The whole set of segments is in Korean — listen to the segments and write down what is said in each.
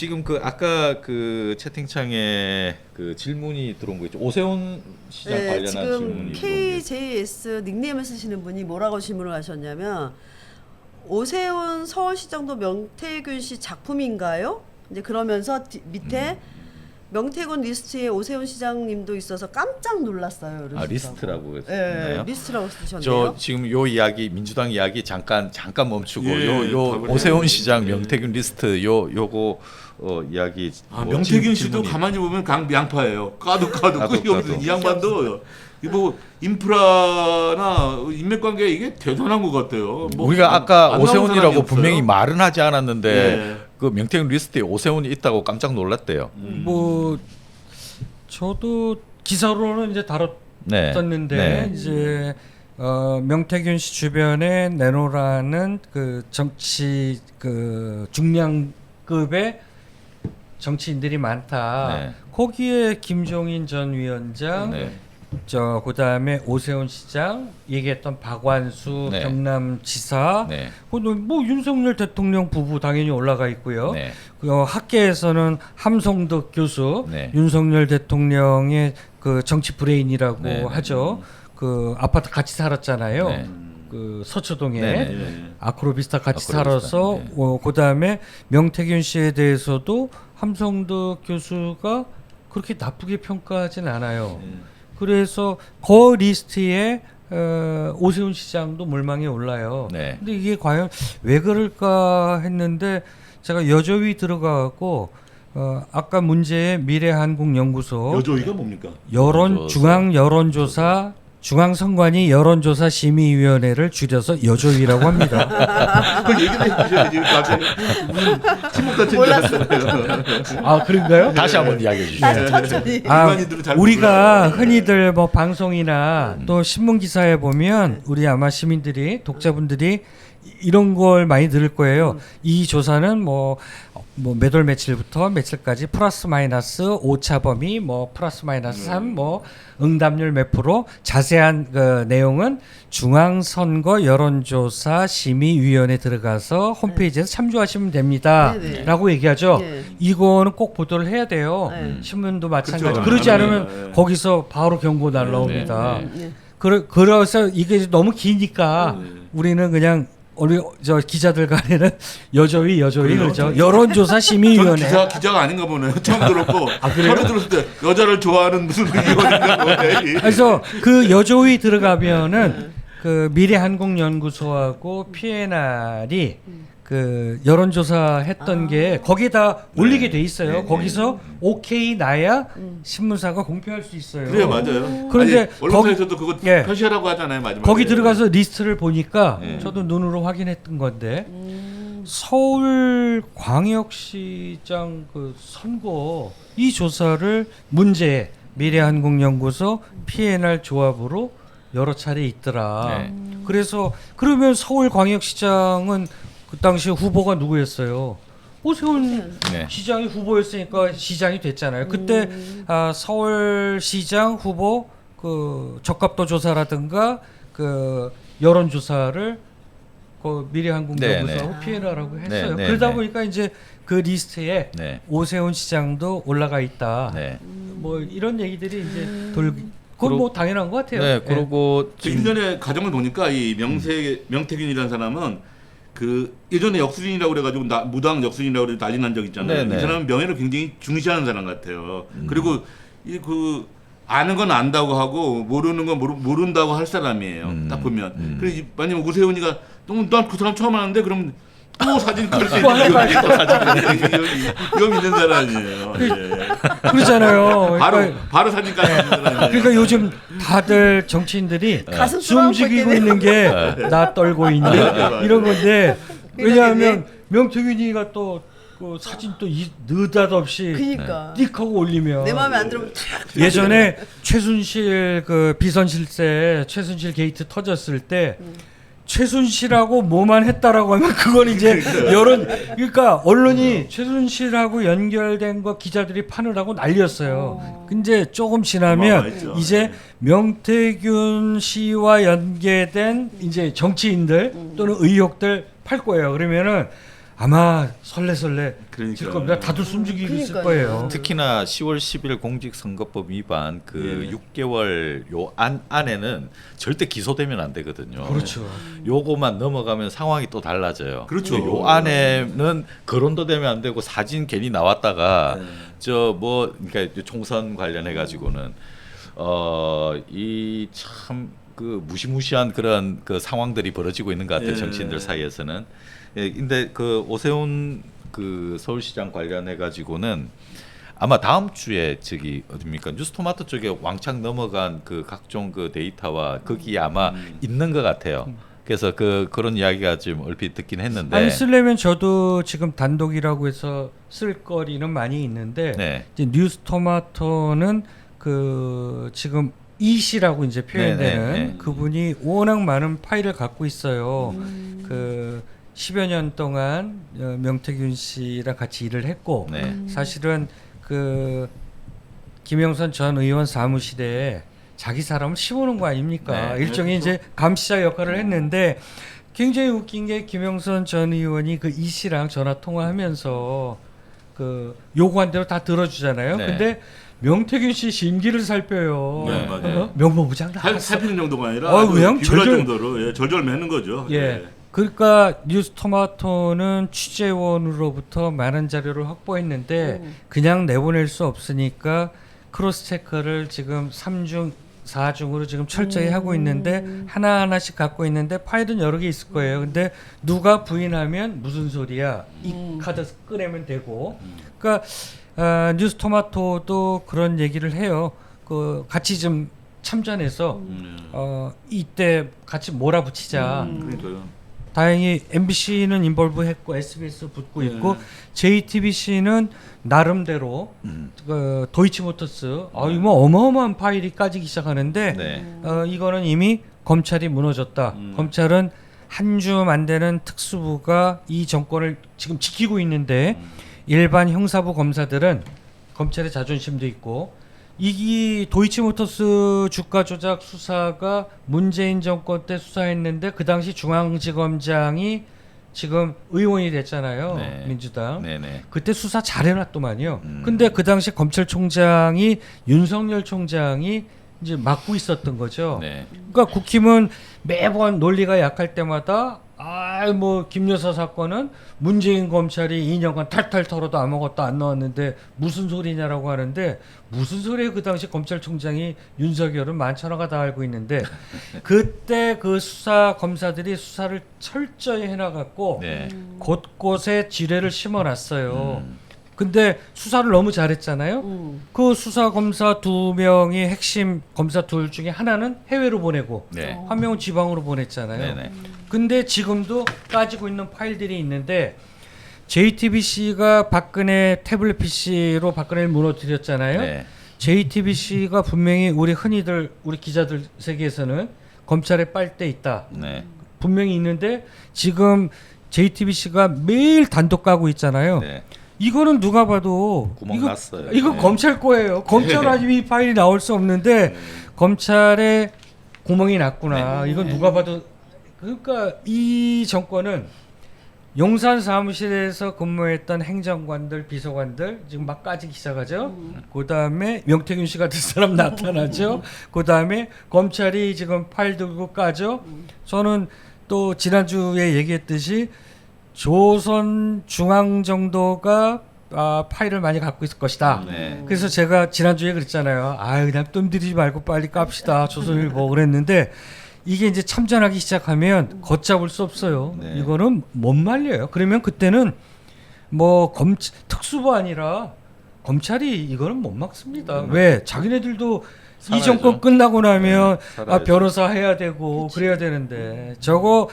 지금 그 아까 그 채팅창에 그 질문이 들어온 거 있죠. 오세훈 시장 네, 관련한 지금 질문이 KJS 닉네임을 쓰시는 분이 뭐라고 질문을 하셨냐면 오세훈 서울시장도 명태균 씨 작품인가요? 이제 그러면서 밑에 명태균 리스트에 오세훈 시장님도 있어서 깜짝 놀랐어요. 아, 리스트라고 했나요? 네, 리스트라고 쓰셨네요. 저 지금 요 이야기 민주당 이야기 잠깐 멈추고 예, 요 답을 오세훈 해야지. 시장 예. 명태균 리스트 요거 이야기 아, 뭐 명태균 씨도 질문이- 가만히 보면 양파예요. 까도 까도 끝이 없어. 이 양반도 뭐 인프라나 인맥관계 이게 대단한 것 같아요. 뭐 우리가 아까 안 나온 사람이 오세훈이라고 없어요. 분명히 말은 하지 않았는데 예. 그 명태균 리스트에 오세훈이 있다고 깜짝 놀랐대요. 뭐 저도 기사로는 이제 네. 다뤘었는데 네. 이제 명태균 씨 주변에 내노라는 그 정치 그 중량급의 정치인들이 많다. 네. 거기에 김종인 전 위원장, 네. 저 그다음에 오세훈 시장, 얘기했던 박완수 네. 경남지사, 네. 뭐 윤석열 대통령 부부 당연히 올라가 있고요. 네. 학계에서는 함성덕 교수, 네. 윤석열 대통령의 그 정치 브레인이라고 네, 네. 하죠. 그 아파트 같이 살았잖아요. 네. 그 서초동에 네, 네. 예. 아크로비스타 같이 아크로비스타, 살아서 네. 그다음에 명태균 씨에 대해서도 함성덕 교수가 그렇게 나쁘게 평가하진 않아요. 그래서 그 리스트에 오세훈 시장도 몰망에 올라요. 네. 근데 이게 과연 왜 그럴까 했는데 제가 여조위 들어가고 아까 문제의 미래한국연구소 여조위가 뭡니까? 중앙 여론조사 중앙선관위 여론조사 심의위원회를 줄여서 여조위라고 합니다. 그걸 얘기를 해주셔야지. 갑자기 침묵 같은 몰랐어요. 아 그런가요? 다시 한번 이야기해 주시죠. 다시 천천히. 일반인들은 잘 우리가 몰라요. 흔히들 뭐 방송이나 또 신문 기사에 보면 우리 아마 시민들이 독자분들이 이런 걸 많이 들을 거예요. 이 조사는 뭐 몇 월 며칠부터 며칠까지 플러스 마이너스 오차 범위 뭐 플러스 마이너스 3 뭐 응답률 몇 프로 자세한 그 내용은 중앙선거 여론조사 심의위원회 들어가서 홈페이지에서 참조하시면 됩니다. 네네. 라고 얘기하죠. 네. 이거는 꼭 보도를 해야 돼요. 네. 신문도 마찬가지. 그렇죠. 그러지 않으면 네. 거기서 바로 경고 날라옵니다. 네. 그래서 이게 너무 기니까 우리는 그냥 우리 저 기자들 간에는 여조위 그래요? 그러죠. 여론조사 저는 심의위원회. 기자가 아닌가 보네요. 처음 들었고 그래요? 처음 들었을 때 여자를 좋아하는 무슨 의원인가 보네. 그래서 그 여조위 들어가면은 그 미래한국연구소하고 PNR이 그 여론조사 했던 게 거기에다 올리게 돼 있어요. 네, 거기서 오케이 나야 신문사가 공표할 수 있어요. 그래요, 맞아요. 그런데 아니, 언론사에서도 그거 예. 표시하라고 하잖아요, 마지막에. 거기 들어가서 리스트를 보니까 네. 저도 눈으로 확인했던 건데 서울 광역시장 그 선거 이 조사를 문제 미래한국연구소 PNR 조합으로 여러 차례 있더라. 네. 그래서 그러면 서울 광역시장은 그 당시 후보가 누구였어요? 오세훈 네. 시장이 후보였으니까 시장이 됐잖아요. 그때 서울시장 후보 그 적합도 조사라든가 그 여론조사를 그 미래한국연구소하고 네, PNR하고 했어요. 네, 그러다 네. 보니까 이제 그 리스트에 네. 오세훈 시장도 올라가 있다. 네. 뭐 이런 얘기들이 이제 그건 뭐 당연한 것 같아요. 네. 그리고 저 일전에 가정을 보니까 이 명태균이라는 사람은 그 예전에 역순이라고 그래가지고 무당 역순이라고 그래 난리 난 적 있잖아요. 네네. 이 사람은 명예를 굉장히 중시하는 사람 같아요. 그리고 이 그 아는 건 안다고 하고 모르는 건 모른다고 할 사람이에요. 딱 보면. 그래서 만약에 오세훈이가 너무 난 그 사람 처음 아는데 그럼 또 사진 걸수 있는 이거 믿는 사람이에요. 예. 그러잖아요. 바로 사진까지 찍는 사람이에요. 그러니까 요즘 다들 정치인들이 가슴 숨죽이고 있는 게 나 떨고 있는 이런 건데 왜냐하면 명태균이가 또 그 사진 또 느닷없이 그니까 띡 하고 올리면 내 마음에 안 들으면 탁 예전에 최순실 그 비선실세 최순실 게이트 터졌을 때 최순실하고 뭐만 했다라고 하면 그건 이제 여론 그러니까 언론이 최순실하고 연결된 거 기자들이 파느라고 난리였어요. 근데 조금 지나면 어마어마했죠. 이제 명태균 씨와 연계된 이제 정치인들 또는 의혹들 팔 거예요. 그러면은 아마 설레설레 그러니까요. 질 겁니다. 다들 숨죽이고 있을 그러니까요. 거예요. 특히나 10월 10일 공직선거법 위반 그 예. 6개월 요 안에는 절대 기소되면 안 되거든요. 그렇죠. 요거만 넘어가면 상황이 또 달라져요. 그렇죠. 요 안에는 거론도 되면 안 되고 사진 괜히 나왔다가 네. 저 뭐 그러니까 총선 관련해 가지고는 이 참 그 무시무시한 그런 그 상황들이 벌어지고 있는 것 같아요. 예. 정치인들 사이에서는. 예, 근데 그 오세훈 그 서울시장 관련해 가지고는 아마 다음 주에 저기 어딥니까 뉴스토마토 쪽에 왕창 넘어간 그 각종 그 데이터와 거기에 아마 있는 것 같아요. 그래서 그런 이야기가 좀 얼핏 듣긴 했는데. 안 쓰려면 저도 지금 단독이라고 해서 쓸 거리는 많이 있는데 네. 이제 뉴스토마토는 그 지금 이 씨라고 이제 표현되는 네. 그분이 워낙 많은 파일을 갖고 있어요. 그 10여 년 동안 명태균 씨랑 같이 일을 했고 네. 사실은 그 김영선 전 의원 사무실에 자기 사람을 심어놓은 거 아닙니까? 네. 일종의 이제 감시자 역할을 했는데 굉장히 웃긴 게 김영선 전 의원이 그 이 씨랑 전화 통화하면서 그 요구한 대로 다 들어주잖아요. 네. 근데 명태균 씨 심기를 살펴요. 네, 맞아요. 명보부장 나왔어. 살피는 정도가 아니라 그냥 비굴할 절절- 정도로 예, 절절 매는 거죠. 예. 그러니까 뉴스토마토는 취재원으로부터 많은 자료를 확보했는데 그냥 내보낼 수 없으니까 크로스 체크를 지금 3중 4중으로 지금 철저히 하고 있는데 하나하나씩 갖고 있는데 파일은 여러 개 있을 거예요. 근데 누가 부인하면 무슨 소리야? 이 카드 꺼내면 되고. 그러니까 뉴스토마토도 그런 얘기를 해요. 그 같이 좀 참전해서 이때 같이 몰아붙이자. 그러니까요. 다행히 MBC는 인볼브했고 SBS 붙고 있고 JTBC는 나름대로 그 도이치모터스 이거 뭐 어마어마한 파일이 까지기 시작하는데 네. 이거는 이미 검찰이 무너졌다. 검찰은 한 줌 안 되는 특수부가 이 정권을 지금 지키고 있는데 일반 형사부 검사들은 검찰의 자존심도 있고 이 도이치모터스 주가 조작 수사가 문재인 정권 때 수사했는데 그 당시 중앙지검장이 지금 의원이 됐잖아요. 네. 민주당. 네네. 그때 수사 잘해놨더만요. 근데 그 당시 검찰총장이 윤석열 총장이 이제 맡고 있었던 거죠. 네. 그러니까 국힘은 매번 논리가 약할 때마다 뭐 김여사 사건은 문재인 검찰이 2년간 탈탈 털어도 아무것도 안 나왔는데 무슨 소리냐라고 하는데 무슨 소리예요? 그 당시 검찰총장이 윤석열은 만천하가 다 알고 있는데 그때 그 수사 검사들이 수사를 철저히 해나갔고 네. 곳곳에 지뢰를 심어놨어요. 근데 수사를 너무 잘했잖아요. 그 수사 검사 2명이 핵심 검사 둘 중에 하나는 해외로 보내고 네. 한 명은 지방으로 보냈잖아요. 네네. 근데 지금도 까지고 있는 파일들이 있는데 JTBC가 박근혜 태블릿 PC로 박근혜를 무너뜨렸잖아요. 네. JTBC가 분명히 우리 흔히들 우리 기자들 세계에서는 검찰의 빨대 있다. 네. 분명히 있는데 지금 JTBC가 매일 단독 까고 있잖아요. 네. 이거는 누가 봐도 구멍 났어요. 이거 네. 검찰 거예요. 검찰 아니면 이 파일이 나올 수 없는데 검찰에 구멍이 났구나. 이건 누가 봐도 그러니까 이 정권은 용산 사무실에서 근무했던 행정관들, 비서관들 지금 막 까지기 시작하죠. 그다음에 명태균 씨 같은 사람 나타나죠. 그다음에 검찰이 지금 파일 들고 까죠. 저는 또 지난주에 얘기했듯이 조선 중앙 정도가 파일을 많이 갖고 있을 것이다. 네. 그래서 제가 지난주에 그랬잖아요. 그냥 뜸들이지 말고 빨리 깝시다. 조선일보 그랬는데 이게 이제 참전하기 시작하면 걷잡을 수 없어요. 네. 이거는 못 말려요. 그러면 그때는 뭐 특수부 아니라 검찰이 이거는 못 막습니다. 왜? 자기네들도 이 살아야죠. 정권 끝나고 나면 네, 살아야죠. 변호사 해야 되고 그래야 되는데 저거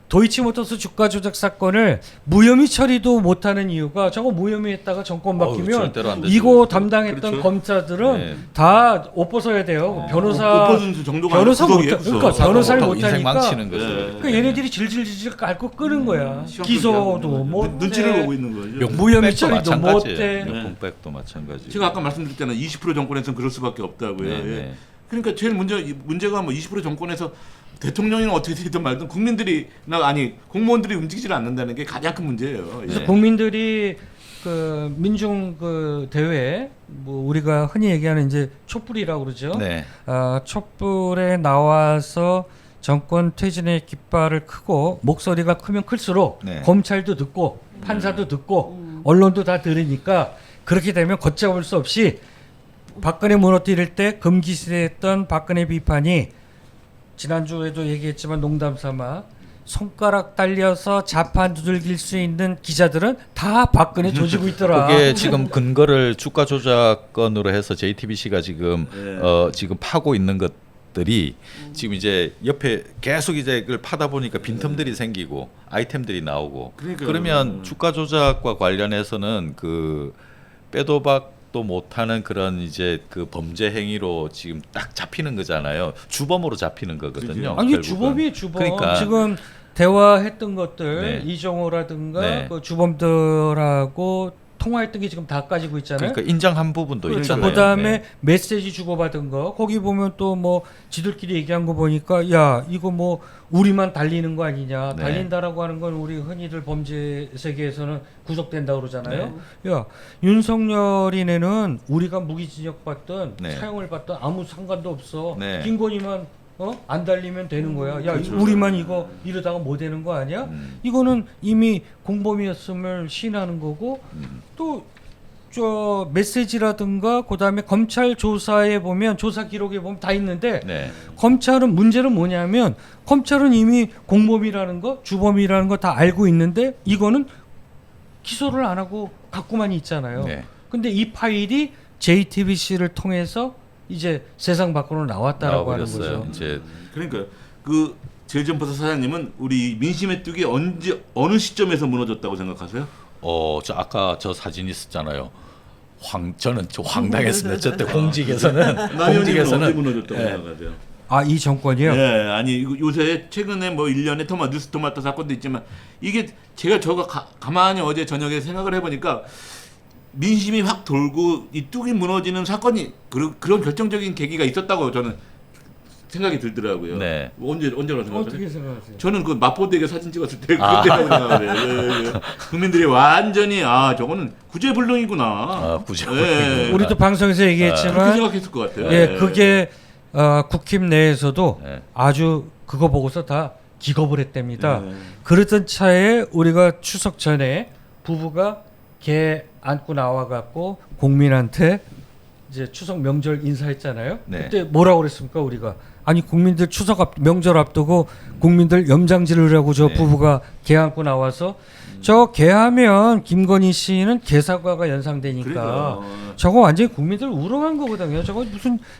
도이치모터스 주가 조작 사건을 무혐의 처리도 못하는 이유가 저거 무혐의 했다가 정권 바뀌면 절대로 안 되죠. 이거 담당했던 그렇죠. 검사들은 네. 다 옷 벗어야 돼요. 변호사 옷 정도가 변호사 아니라 못 구석이에요, 그러니까 구석. 변호사를 또 못 인생 하니까 망치는 거죠. 네. 그러니까 얘네들이 질질질질 깔고 끄는 거야. 시험 기소도 얘기하고 못 눈치를 보고 있는 거죠. 무혐의 명품백도 처리도 마찬가지예요. 못해. 명품백도 마찬가지. 제가 아까 말씀드렸잖아요. 20% 정권에서는 그럴 수밖에 없다고요. 네, 예. 네. 그러니까 제일 문제가 뭐 20% 정권에서 대통령이 어떻게 되든 말든 공무원들이 움직이질 않는다는 게 가장 큰 문제예요. 그래서 예. 국민들이 그 민중 그 대회 뭐 우리가 흔히 얘기하는 이제 촛불이라고 그러죠. 네. 촛불에 나와서 정권 퇴진의 깃발을 크고 목소리가 크면 클수록 네. 검찰도 듣고 판사도 듣고 언론도 다 들으니까 그렇게 되면 걷잡을 수 없이 박근혜 무너뜨릴 때 금기시했던 박근혜 비판이 지난주에도 얘기했지만 농담 삼아 손가락 딸려서 자판 두들길 수 있는 기자들은 다 박근혜 조지고 있더라. 그게 지금 근거를 주가 조작 건으로 해서 JTBC가 지금 지금 파고 있는 것들이 지금 이제 옆에 계속 이제 그걸 파다 보니까 빈틈들이 생기고 아이템들이 나오고 그러니까요. 그러면 주가 조작과 관련해서는 그 빼도 박도 못하는 그런 이제 그 범죄 행위로 지금 딱 잡히는 거잖아요. 주범으로 잡히는 거거든요. 아니 결국은. 주범이에요 주범. 그러니까 지금 대화했던 것들 네. 이종호라든가 네. 그 주범들하고 통화했던 게 지금 다 까지고 있잖아요. 그러니까 인정한 부분도 그렇죠. 있잖아요. 그다음에 네. 메시지 주고받은 거 거기 보면 또 뭐 지들끼리 얘기한 거 보니까 야 이거 뭐 우리만 달리는 거 아니냐. 네. 달린다라고 하는 건 우리 흔히들 범죄 세계에서는 구속된다 그러잖아요. 네. 야 윤석열이네는 우리가 무기징역 받든 네. 사형을 받든 아무 상관도 없어. 네. 김건희만 안 달리면 되는 거야. 야 그렇죠. 우리만 이거 이러다가 뭐 되는 거 아니야? 이거는 이미 공범이었음을 시인하는 거고 또 저 메시지라든가 그다음에 검찰 조사에 보면 조사 기록에 보면 다 있는데 네. 검찰은 문제는 뭐냐면 검찰은 이미 공범이라는 거 주범이라는 거 다 알고 있는데 이거는 기소를 안 하고 갖고만 있잖아요. 네. 근데 이 파일이 JTBC를 통해서 이제 세상 밖으로 나왔다라고 하는 나와버렸어요. 거죠. 이제 그러니까 그 제일전파사 사장님은 우리 민심의 뚝이 어느 시점에서 무너졌다고 생각하세요? 저 아까 저 사진 있었잖아요. 저는 저 황당했습니다. 저때 공직에서는 남현님은 언제 무너졌다고 예. 생각하세요? 아 이 정권이요? 예, 아니 요새 최근에 뭐 1년에 뉴스토마토 사건도 있지만 이게 저가 가만히 어제 저녁에 생각을 해보니까 민심이 확 돌고 이 뚝이 무너지는 사건이 그런 결정적인 계기가 있었다고 저는 생각이 들더라고요. 네. 언제라고 생각하세요? 어떻게 생각하세요? 저는 그 마포대교 사진 찍었을 때 그때라고 생각을 해요. 예. 국민들이 완전히 저거는 구제불능이구나. 구제불능. 예. 우리도 방송에서 그렇게 얘기했지만 생각했을 것 같아요. 예, 그게 국힘 내에서도 네. 아주 그거 보고서 다 기겁을 했답니다. 예. 그러던 차에 우리가 추석 전에 부부가 개 안고 나와갖고 국민한테 이제 추석 명절 인사했잖아요. 네. 그때 뭐라고 그랬습니까 우리가? 아니 국민들 추석 명절 앞두고 국민들 염장질을 하고 저 네. 부부가 개 안고 나와서 저 개하면 김건희 씨는 개사과가 연상되니까 그러니까. 저거 완전히 국민들 우롱한 거거든요.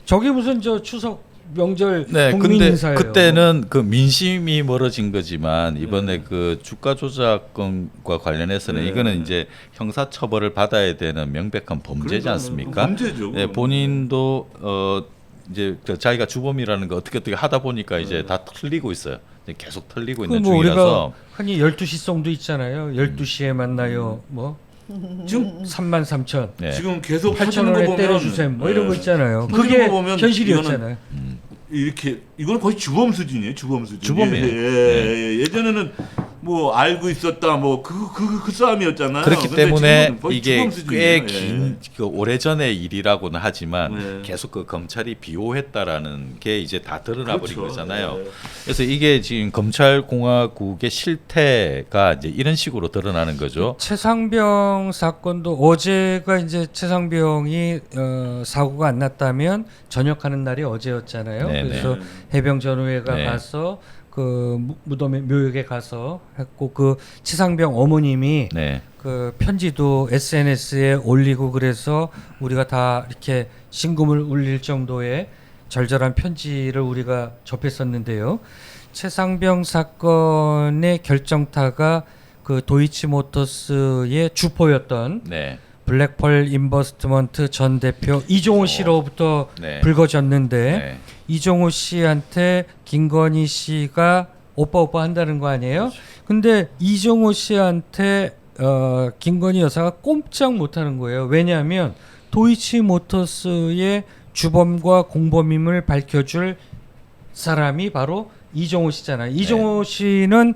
저게 무슨 저 추석 명절 네, 국민 근데 인사예요. 그때는 그 민심이 멀어진 거지만 이번에 그 주가 조작건과 관련해서는 네. 이거는 이제 형사 처벌을 받아야 되는 명백한 범죄지 그러니까 않습니까? 범죄죠. 네, 본인도 이제 그 자기가 주범이라는 거 어떻게 하다 보니까 이제 다 틀리고 있어요. 이제 계속 틀리고 있는 뭐 우리가 중이라서 흔히 12시 송도 있잖아요. 12시에 만나요. 뭐 지금 33,000 네. 지금 계속 8천 하시는 거 원에 보면 때려주세요. 뭐 이런 거 있잖아요. 하시는 그게 거 보면 현실이었잖아요. 이건 거의 주범 수준이에요. 주범 수준. 주범이에요. 예전에는 뭐 알고 있었다 뭐 그 싸움이었잖아요. 그렇기 근데 때문에 지금은 거의 이게 주범 꽤 수준이에요. 긴 그 오래전의 일이라고는 하지만 네. 계속 그 검찰이 비호했다라는 게 이제 다 드러나 버린 그렇죠. 거잖아요. 네. 그래서 이게 지금 검찰공화국의 실태가 이제 이런 식으로 드러나는 거죠. 최상병 사건도 어제가 이제 최상병이 사고가 안 났다면 전역하는 날이 어제였잖아요. 네네. 그래서 해병 전우회가 네. 가서 그 무덤에 묘역에 가서 했고 그 최상병 어머님이 네. 그 편지도 SNS에 올리고 그래서 우리가 다 이렇게 심금을 울릴 정도의 절절한 편지를 우리가 접했었는데요. 최상병 사건의 결정타가 그 도이치모터스의 주포였던 네. 블랙펄 인버스트먼트 전 대표 이종호 씨로부터 네. 불거졌는데 네. 이종호 씨한테 김건희 씨가 오빠 한다는 거 아니에요? 근데 이종호 씨한테 김건희 여사가 꼼짝 못하는 거예요. 왜냐하면 도이치모터스의 주범과 공범임을 밝혀줄 사람이 바로 이종호 씨잖아요. 이종호 씨는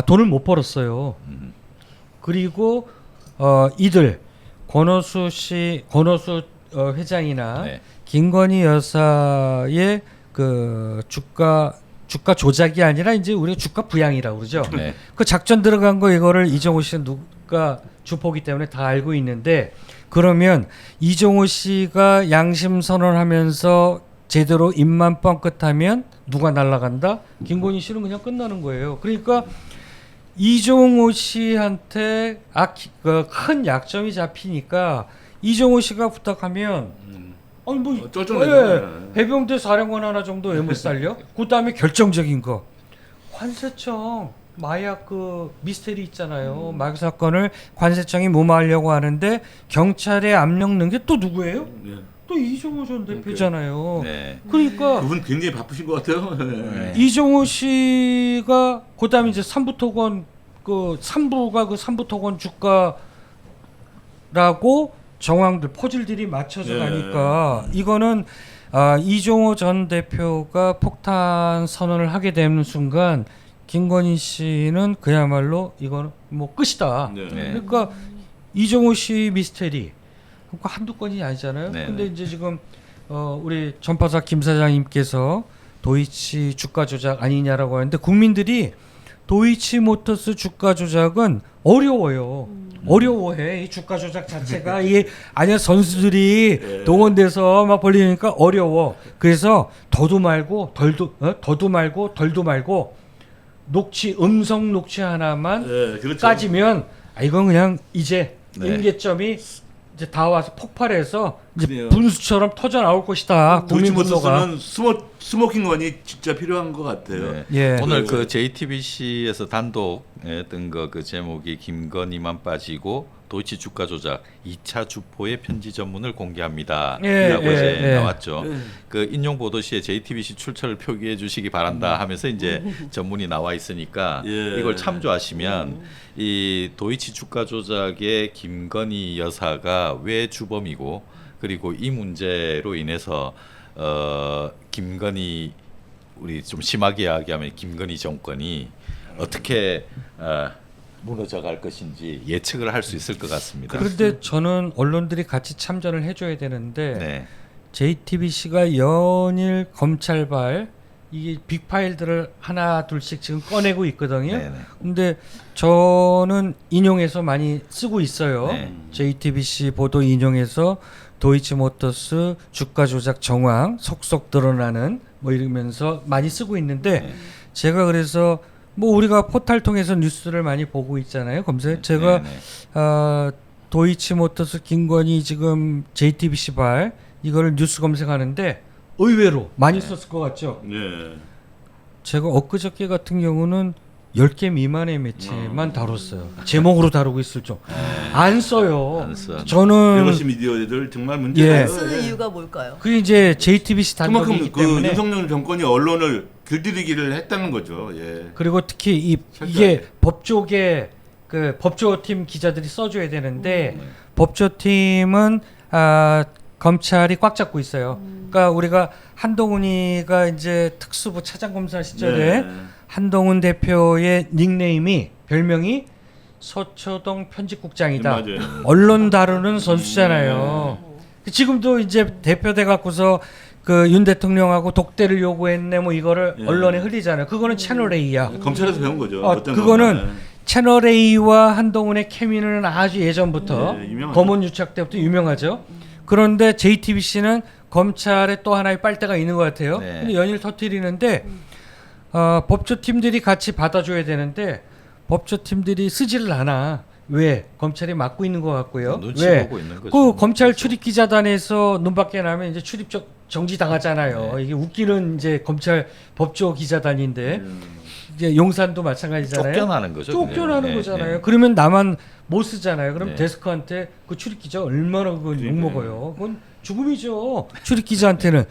돈을 못 벌었어요. 그리고 이들 권오수 씨, 권오수 회장이나 네. 김건희 여사의 그 주가 조작이 아니라 이제 우리가 주가 부양이라고 그러죠. 네. 그 작전 들어간 거 이거를 이종호 씨는 누가 주포기 때문에 다 알고 있는데 그러면 이종호 씨가 양심 선언하면서 제대로 입만 뻥끗하면 누가 날아간다? 김건희 씨는 그냥 끝나는 거예요. 그러니까 이종호 씨한테 큰 약점이 잡히니까 이종호 씨가 부탁하면 아니 뭐 쩔쩔매죠. 해병대 사령관 하나 정도 왜 못 살려? 그다음에 결정적인 거 관세청 마약 그 미스테리 있잖아요. 마약 사건을 관세청이 무마하려고 하는데 경찰에 압력 넣은 게 또 누구예요? 네. 또 이종호 전 대표잖아요. 네. 그러니까 그분 굉장히 바쁘신 것 같아요. 네. 이종호 씨가 그다음에 이제 삼부토건 그 삼부가 그 삼부토건 주가라고 정황들 퍼즐들이 맞춰져 네. 가니까 이거는 이종호 전 대표가 폭탄 선언을 하게 되는 순간 김건희 씨는 그야말로 이거는 뭐 끝이다. 네. 네. 그러니까 이종호 씨 미스테리 그러니까 한두 건이 아니잖아요. 네. 근데 이제 지금 우리 전파사 김 사장님께서 도이치 주가 조작 아니냐라고 하는데 국민들이 도이치모터스 주가 조작은 어려워요. 어려워해 이 주가 조작 자체가 이게 아니야 선수들이 동원돼서 막 벌리니까 어려워. 그래서 더도 말고 더도 말고 덜도 말고 음성 녹취 하나만 네, 그렇죠. 까지면 이건 그냥 이제 네. 임계점이 이제 다 와서 폭발해서 이제 그래요. 분수처럼 터져 나올 것이다. 국민 분노가. 도이치모터스는 스모킹건이 진짜 필요한 것 같아요. 네. 예. 오늘 그리고- 그 JTBC에서 단독 뜬 거 그 제목이 김건희만 빠지고 도이치 주가 조작 2차 주포의 편지 전문을 공개합니다. 예, 라고 예, 이제 예. 나왔죠. 그 인용 보도 시에 JTBC 출처를 표기해 주시기 바란다 하면서 이제 전문이 나와 있으니까 예. 이걸 참조하시면 이 도이치 주가 조작의 김건희 여사가 왜 주범이고 그리고 이 문제로 인해서 김건희 우리 좀 심하게 이야기하면 김건희 정권이 어떻게 무너져 갈 것인지 예측을 할 수 있을 것 같습니다. 그런데 저는 언론들이 같이 참전을 해줘야 되는데 네. JTBC가 연일 검찰발 이게 빅파일들을 하나 둘씩 지금 꺼내고 있거든요. 네네. 근데 저는 인용해서 많이 쓰고 있어요. 네. JTBC 보도 인용해서 도이치모터스 주가 조작 정황 속속 드러나는 뭐 이러면서 많이 쓰고 있는데 네. 제가 그래서 뭐 우리가 포탈 통해서 뉴스를 많이 보고 있잖아요. 검색. 제가 네네. 도이치모터스 김건희 지금 JTBC 발 이거를 뉴스 검색하는데 의외로 많이 썼을 것 같죠. 네. 제가 엊그저께 같은 경우는 10개 미만의 매체만 다뤘어요. 제목으로 다루고 있을 좀. 안 써요. 안 써. 저는 레거시 미디어들 정말 예. 문제예요. 쓰는 이유가 뭘까요? 그게 이제 JTBC 단독이기 그만큼 그 때문에 윤석열 정권이 언론을 길들이기를 했다는 거죠. 예. 그리고 특히 이게 법조계 그 법조팀 기자들이 써줘야 되는데 법조팀은 검찰이 꽉 잡고 있어요. 그러니까 우리가 한동훈이가 이제 특수부 차장검사 시절에 네. 한동훈 대표의 닉네임이 별명이 서초동 편집국장이다. 맞아요. 언론 다루는 선수잖아요. 지금도 이제 대표돼 갖고서 그 윤 대통령하고 독대를 요구했네 뭐 이거를 예. 언론에 흘리잖아요. 그거는 채널 A야. 검찰에서 배운 거죠. 어떤 그거는 거는. 채널 A와 한동훈의 케미는 아주 예전부터 네, 유명하죠. 검언 유착 때부터 유명하죠. 그런데 JTBC는 검찰에 또 하나의 빨대가 있는 것 같아요. 네. 근데 연일 터뜨리는데 법조팀들이 같이 받아줘야 되는데 법조팀들이 쓰지를 않아. 왜? 검찰이 막고 있는 것 같고요. 눈치 왜? 보고 있는 거죠. 그 검찰 출입 기자단에서 눈밖에 나면 이제 출입적 정지 당하잖아요. 네. 이게 웃기는 이제 검찰 법조 기자단인데 이제 용산도 마찬가지잖아요. 쫓겨나는 거죠. 쫓겨나는 그냥. 거잖아요. 네. 그러면 나만 못 쓰잖아요. 그럼 네. 데스크한테 그 출입 기자 얼마나 그걸 욕 먹어요. 그건 죽음이죠. 출입 기자한테는.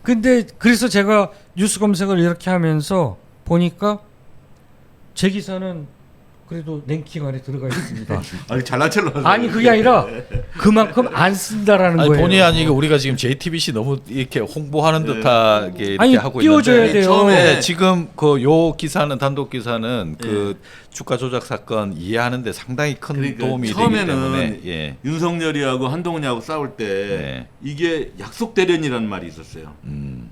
근데 그래서 제가 뉴스 검색을 이렇게 하면서 보니까 제 기사는 그래도 랭킹 안에 들어가 있습니다. 아니 잘난 척을 하세요. 아니 그게 아니라 그만큼 안 쓴다라는 아니, 거예요. 본의 아니게 우리가 지금 JTBC 너무 이렇게 홍보하는 듯하게 이렇게 아니, 하고 띄워줘야 있는데 돼요. 처음에 지금 그 요 기사는 단독 기사는 그 주가 조작 사건 이해하는데 상당히 큰 그러니까 도움이 되기 처음에는 때문에 예. 윤석열이하고 한동훈이하고 싸울 때 네. 이게 약속 대련이라는 말이 있었어요.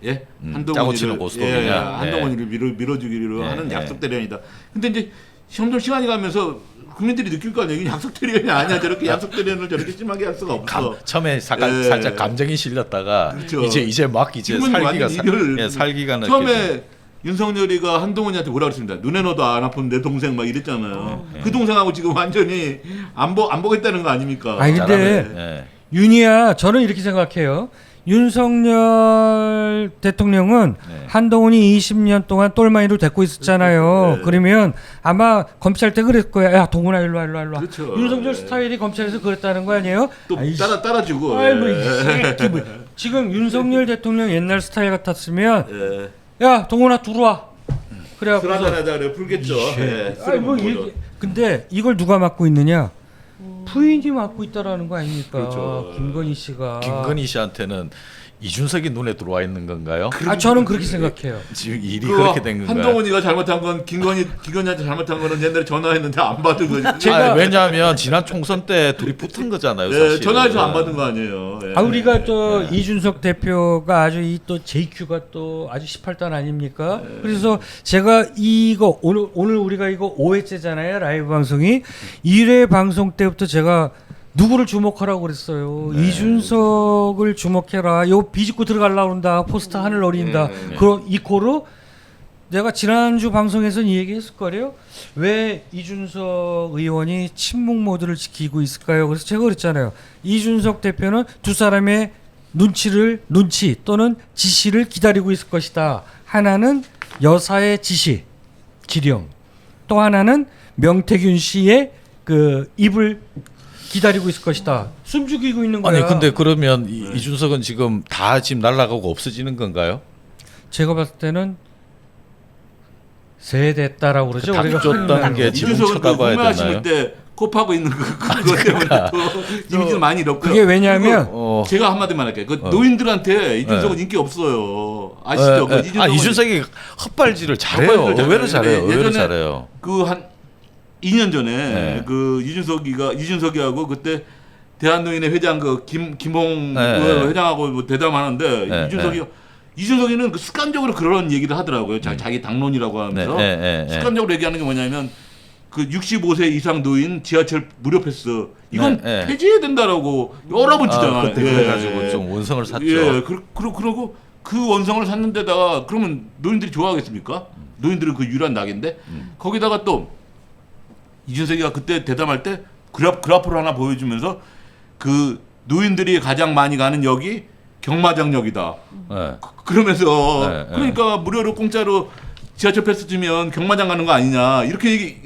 예, 짜고 치는 고스톱이냐. 네. 한동훈이를 밀어주기로 네, 하는 네. 약속 대련이다. 근데 이제 점점 시간이 가면서 국민들이 느낄 거 아니에요. 이게 약속 대련이 아니야. 저렇게 약속 대련을 저렇게 심하게 할 수가 없어. 처음에 예. 살짝 감정이 실렸다가 그렇죠. 이제 막 이제 지금은 살기가 완전 이별- 살기가 처음에 윤석열이가 한동훈이한테 뭐라 그랬습니다. 눈에 넣어도 안 아픈 내 동생 막 이랬잖아요. 그 동생하고 지금 완전히 안 보겠다는 거 아닙니까? 아니 근데 예. 윤희야 저는 이렇게 생각해요. 윤석열 대통령은 네. 한동훈이 20년 동안 똘마니로 데리고 있었잖아요. 네. 그러면 아마 검찰 때 그랬을 거야. 야 동훈아 일로 와. 그렇죠. 윤석열 네. 스타일이 검찰에서 그랬다는 거 아니에요? 또 아이씨. 따라주고. 아이고 예. 이 새끼 뭐. 지금 윤석열 대통령 옛날 스타일 같았으면 예. 야 동훈아 들어와. 술 그래갖고 한잔 하자 그래 풀겠죠. 예. 아니 뭐 근데 이걸 누가 맡고 있느냐? 부인이 맡고 있다라는 거 아닙니까? 그렇죠. 김건희 씨가. 김건희 씨한테는 이준석이 눈에 들어와 있는 건가요? 아 저는 그렇게 생각해요. 지금 일이 그렇게 된 건가요? 한동훈이가 잘못한 건 김건희한테 잘못한 거는 옛날에 전화했는데 안 받은 거지. 아, 왜냐하면 지난 총선 때 둘이 붙은 거잖아요. 예, 사실. 전화해서 안 받은 거 아니에요. 예. 아 우리가 또 이준석 대표가 아주 이 또 JQ가 또 아주 18단 아닙니까? 그래서 제가 이거 오늘 우리가 이거 5회째잖아요 라이브 방송이 1회 방송 때부터 제가 누구를 주목하라고 그랬어요. 이준석을 주목해라. 요 비집고 들어가려고 그런다. 포스터 하늘 어린다. 그럼 이 코로 내가 지난주 방송에서는 이 얘기했을 거래요. 왜 이준석 의원이 침묵 모드를 지키고 있을까요? 그래서 제가 그랬잖아요. 이준석 대표는 두 사람의 눈치 또는 지시를 기다리고 있을 것이다. 하나는 여사의 지시, 지령. 또 하나는 명태균 씨의 그 입을 기다리고 있을 것이다. 숨죽이고 있는 거야. 아니 근데 그러면 이준석은 지금 다 지금 날아가고 없어지는 건가요? 제가 봤을 때는 세됐다라고 그러죠. 그 우리가 줬던 게 지금 이준석은 그 쳐다봐야 공매화 되나요? 심을 때 코파고 있는 그것 때문에 또 이미지를 많이 잃었고요. 그게 왜냐하면 어. 제가 한마디만 할게요. 그 노인들한테 이준석은 인기 없어요. 아시죠? 그 이준석이 헛발질을 잘해요. 헛발질을 의외로 잘해요. 잘해요. 의외로 예전에 잘해요. 그 한 2년 전에 네. 그 이준석이하고 그때 대한노인의 회장 그 김홍 네. 그 회장하고 뭐 대담하는데 네. 이준석이는 그 습관적으로 그런 얘기를 하더라고요. 자기 당론이라고 하면서 습관적으로 얘기하는 게 뭐냐면 그 65세 이상 노인 지하철 무료 패스 이건 폐지해야 된다라고 여러 번 주잖아요. 그때 그래가지고 좀 원성을 샀죠. 예, 그러고 그 원성을 샀는데다가 그러면 노인들이 좋아하겠습니까? 노인들은 그 유일한 낙인데 거기다가 또 이준석이가 그때 대담할 때 그래프를 하나 보여주면서 그 노인들이 가장 많이 가는 역이 경마장역이다. 네. 그러면서 네, 그러니까 무료로 공짜로 지하철 패스 주면 경마장 가는 거 아니냐 이렇게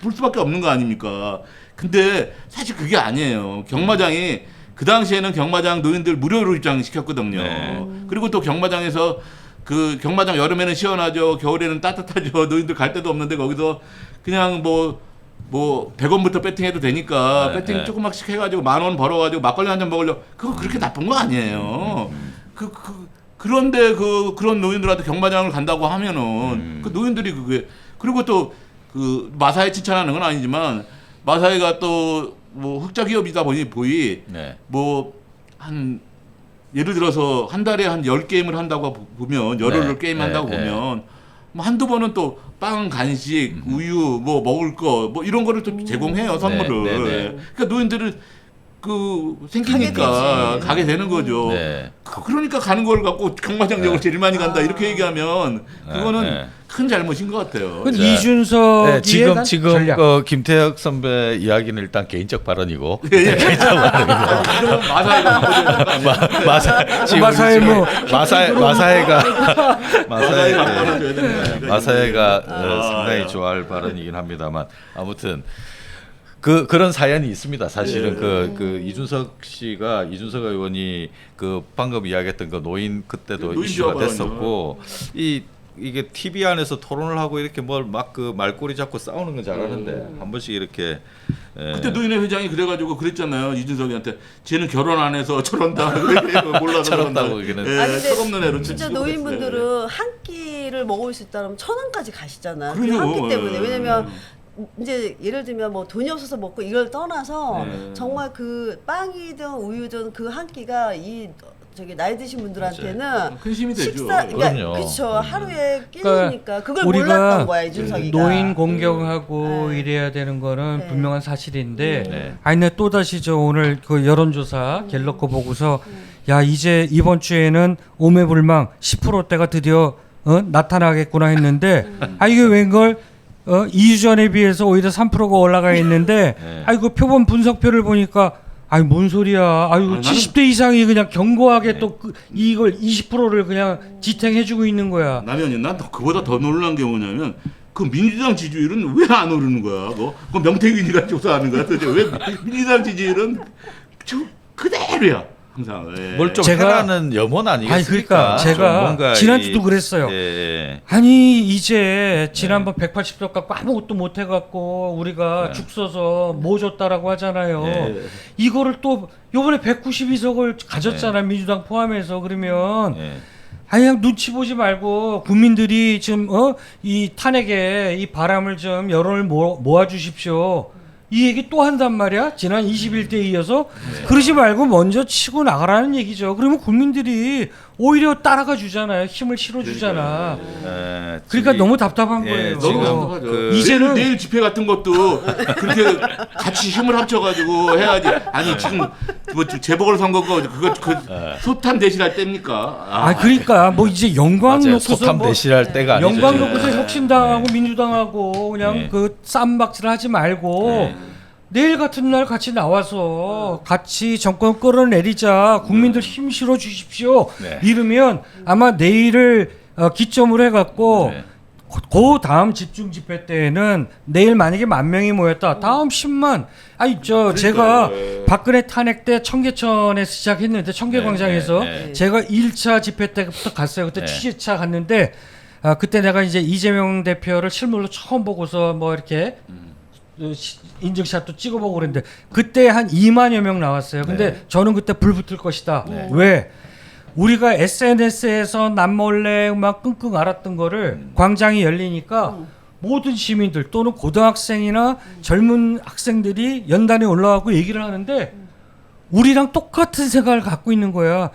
볼 수밖에 없는 거 아닙니까? 근데 사실 그게 아니에요. 경마장이 그 당시에는 경마장 노인들 무료로 입장시켰거든요. 네. 그리고 또 경마장에서 그 경마장 여름에는 시원하죠. 겨울에는 따뜻하죠. 노인들 갈 데도 없는데 거기서 그냥 뭐 100원부터 배팅해도 되니까 배팅 조그맣씩 해가지고 10,000원 벌어가지고 막걸리 한 잔 먹으려고 그거 그렇게 나쁜 거 아니에요. 그런데 그런 노인들한테 경마장을 간다고 하면은 그 노인들이 그게 그리고 또 그 마사회 칭찬하는 건 아니지만 마사회가 또 뭐 흑자 기업이다 보니 뭐 한 예를 들어서 한 달에 한 10게임을 한다고 보면 열흘 게임 한다고 보면 뭐 한두 번은 또 빵, 간식, 우유, 뭐 먹을 거, 뭐 이런 거를 또 제공해요, 선물을. 그러니까 노인들은 그 생기니까 가게 되는 거죠. 그러니까 가는 걸 갖고 경마장역을 제일 많이 간다 이렇게 얘기하면 그거는 큰 잘못인 것 같아요. 그건 이준석의 지금 전략. 김태혁 선배 이야기는 일단 개인적 발언이고 개인적 마사회 뭐 마사회가 상당히 좋아할 발언이긴 합니다만 아무튼 그런 사연이 있습니다. 사실은 그 이준석 의원이 그 방금 이야기했던 그 노인 그때도 노인 이슈가 비하 됐었고 이 이게 TV 안에서 토론을 하고 이렇게 뭘 막 그 말꼬리 잡고 싸우는 건 잘하는데 한 번씩 이렇게 그때 노인회 회장이 그래가지고 그랬잖아요. 이준석이한테 쟤는 결혼 안 해서 저런다. 몰라서 저런다고 그런다. 얘기는. 예, 근데 철없는 애로 진짜 치고 노인분들은 한 끼를 먹을 수 있다면 1,000원까지 가시잖아. 그 그래요. 한 끼 때문에. 예. 왜냐면 이제 예를 들면 뭐 돈이 없어서 먹고 이걸 떠나서 네. 정말 그 빵이든 우유든 그 한 끼가 이 저기 나이 드신 분들한테는 큰 힘이 되죠. 식사 그러니까 그럼요. 그렇죠. 하루에 그러니까 끼니까 그걸 우리가 몰랐던 거야 이준석이가. 노인 공경하고 네. 이래야 되는 거는 네. 분명한 사실인데 네. 아니 근데 또 다시 저 오늘 그 여론조사 갤럽 거 보고서 야 이제 이번 주에는 오매불망 10%대가 드디어 나타나겠구나 했는데 아 이게 웬걸 2주 전에 비해서 오히려 3%가 올라가 있는데 네. 아이고 표본 분석표를 보니까 아이 뭔 소리야. 아이고 나는- 70대 이상이 그냥 견고하게 또 이걸 20%를 그냥 지탱해주고 있는 거야. 남현이 난 그보다 더 놀란 게 뭐냐면 그 민주당 지지율은 왜 안 오르는 거야? 그 명태균이가 조사하는 거야. 도대체 왜 민주당 지지율은 그대로야 항상. 예. 뭘 좀 제가- 해라는 염원 아니겠습니까? 아니 그러니까 좀 제가 뭔가 지난주도 그랬어요. 예. 아니 이제 지난번 180석 갖고 아무것도 못 해갖고 우리가 네. 죽 써서 뭐 줬다라고 하잖아요. 네. 이거를 또 요번에 192석을 가졌잖아 민주당 포함해서 그러면 예. 아니 그냥 눈치 보지 말고 국민들이 지금 이 탄핵에 이 바람을 좀 여론을 모아주십시오. 이 얘기 또 한단 말이야. 지난 21대에 이어서 그러지 말고 먼저 치고 나가라는 얘기죠. 그러면 국민들이 오히려 따라가 주잖아요. 힘을 실어 주잖아. 그러니까 저기- 너무 답답한 예, 거예요. 지금 너무 답답하죠. 그- 이제는- 내일 집회 같은 것도 그렇게 같이 힘을 합쳐가지고 해야지. 아니 지금 뭐 재보궐선거가 그거 그 소탄 대신할 때입니까? 아 그러니까 뭐 이제 영광 맞아요. 놓고서 소탐 뭐 대실할 때가 아니죠. 영광 지금. 놓고서 혁신당하고 민주당하고 그냥 네. 그 쌈박질 하지 말고 네. 내일 같은 날 같이 나와서 같이 정권 끌어내리자. 국민들 힘 실어 주십시오. 네. 이러면 아마 내일을 기점으로 해갖고 네. 그 다음 집중 집회 때에는 내일 만약에 10,000명이 모였다. 다음 10만. 아니 제가 예. 박근혜 탄핵 때 청계천에서 시작했는데 청계광장에서 네, 네. 제가 1차 집회 때부터 갔어요. 그때 네. 취재차 갔는데 그때 내가 이제 이재명 대표를 실물로 처음 보고서 뭐 이렇게 인증샷도 찍어보고 그랬는데 그때 한 2만여 명 나왔어요. 근데 네. 저는 그때 불 붙을 것이다. 네. 왜? 우리가 SNS에서 남몰래 막 끙끙 앓았던 거를 광장이 열리니까 모든 시민들 또는 고등학생이나 젊은 학생들이 연단에 올라가고 얘기를 하는데 우리랑 똑같은 생각을 갖고 있는 거야.